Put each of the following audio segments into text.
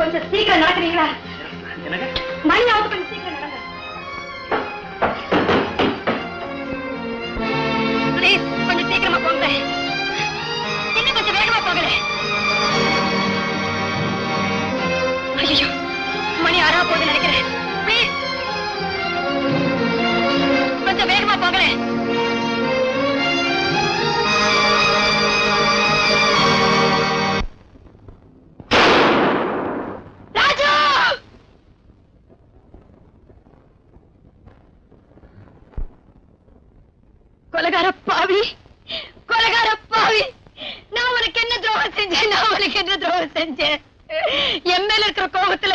கொஞ்சம் சீக்கிரம் நடக்கிறீங்களா? மணி ஆகுது, கொஞ்சம் சீக்கிரம் நடங்க. ப்ளீஸ் கொஞ்சம் சீக்கிரமா போங்க. இன்னும் கொஞ்சம் வேகமா போகல. ஐயோ, மணி 6 போகுது நினைக்கிறேன். ப்ளீஸ் கொஞ்சம் வேகமா போகல. கொலகார பாவி, கொலகார பாவி, நான் உனக்கு என்ன துரோகம் செஞ்சேன்? நான் உனக்கு என்ன துரோகம் செஞ்சேன்? என் மேல இருக்கிற கோபத்துல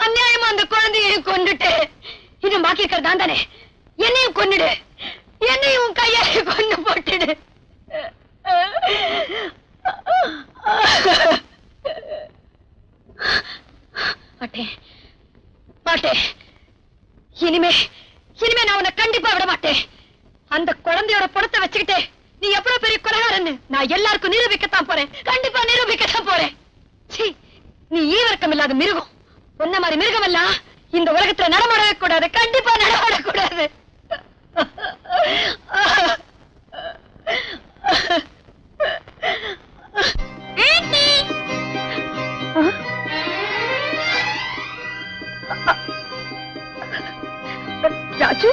அநியாயமா அந்த குழந்தையையும் கொண்டுட்டு இன்னும் பாக்கி இருக்கிறதான் தானே, என்னையும் கொன்னுடு, என்னையும் கையால கொண்டு போட்டுடு. மாட்டேன் மாட்டேன், இனிமே நான் உன்னை கண்டிப்பா விட மாட்டேன். அந்த குழந்தையோட படத்தை வச்சுக்கிட்டு நீ எவ்வளவு பெரிய கொலைகாரன்னு நான் எல்லாருக்கும் நிரூபிக்கத்தான் போறேன். கண்டிப்பா நிரூபிக்கத்தான் போறேன். நீ ஈவர்க்கம் இல்லாத மிருகம். உன்ன மாதிரி மிருகம் எல்லாம் இந்த உலகத்துல நடமாடவே கூடாது. கண்டிப்பா நடமாடக்கூடாது. ராஜு,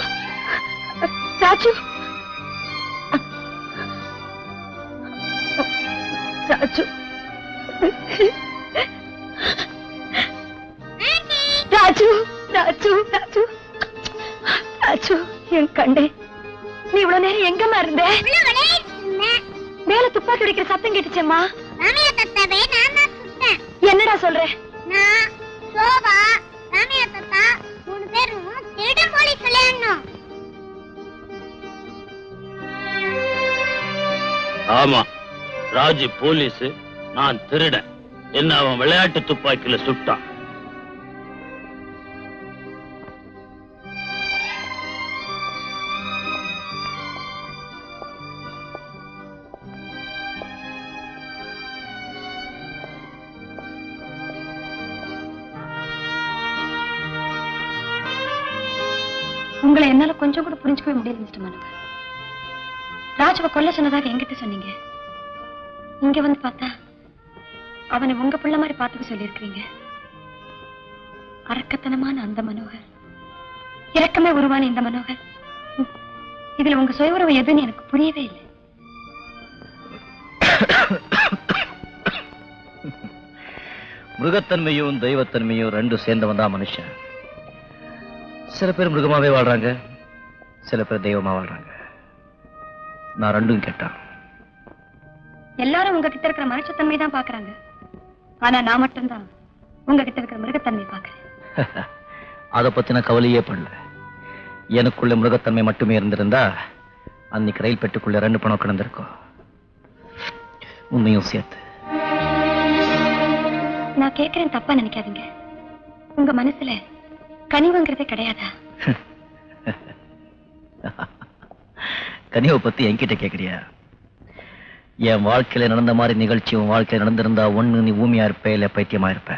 ராஜு, ராஜு, ராஜு, ராஜு, ராஜு, ராஜு, என் கண்டே, நீ இவ்வளவு நேரம் எங்கம்மா இருந்த? மேல துப்பாக்கி அடிக்கிற சத்தம் கேட்டுச்சேம்மா. என்னடா சொல்ற? ஆமா, ராஜு போலீஸ், நான் திருடன். என்ன அவன் விளையாட்டு துப்பாக்கியில சுட்டான். உங்களை என்னால கொஞ்சம் கூட புரிஞ்சுக்கவே முடியல மிஸ்டர் மனோகர். ராஜுவை கொல்ல சொன்னதாக என்கிட்ட சொன்னீங்க. இங்க வந்து பார்த்தா அவனை உங்க பிள்ளை மாதிரி பார்த்துக்க சொல்லியிருக்கிறீங்க. அரக்கத்தனமான அந்த மனோகர், இரக்கமே உருவான இந்த மனோகர், இதுல உங்க சுயஉறவு எதுன்னு எனக்கு புரியவே இல்லை. மிருகத்தன்மையும் தெய்வத்தன்மையும் ரெண்டும் சேர்ந்தவன் தான் மனுஷன். சில பேர் மிருகமாவே வாழ்றாங்க, சில பேர் தெய்வமா வாழ்றாங்க. நான் ரெண்டும் கேட்டான். எல்லாரும் உங்ககிட்ட இருக்கிற மனுஷத்தன்மை தான் பாக்குறாங்க. ஆனா நான் மட்டும்தான் உங்ககிட்ட இருக்கிற மிருகத்தன்மை பாக்குறேன். அதை பத்தின கவலையே பண்ணல. எனக்குள்ள மிருகத்தன்மை மட்டுமே இருந்திருந்தா அன்னைக்கு ரயில் பெட்டுக்குள்ள 2 பணம் கிடந்திருக்கும். உண்மையும் சேர்த்து. நான் கேட்கிறேன், தப்பா நினைக்காதீங்க. உங்க மனசுல கனிவுங்கிறதே கிடையாதா? கனிவை பத்தி என்கிட்ட கேக்குறியா? என் வாழ்க்கையில நடந்த மாதிரி நிகழ்ச்சி உன் வாழ்க்கையில நடந்திருந்தா ஒண்ணு நீ ஊமையா இருப்ப, இல்ல பைத்தியமா இருப்ப.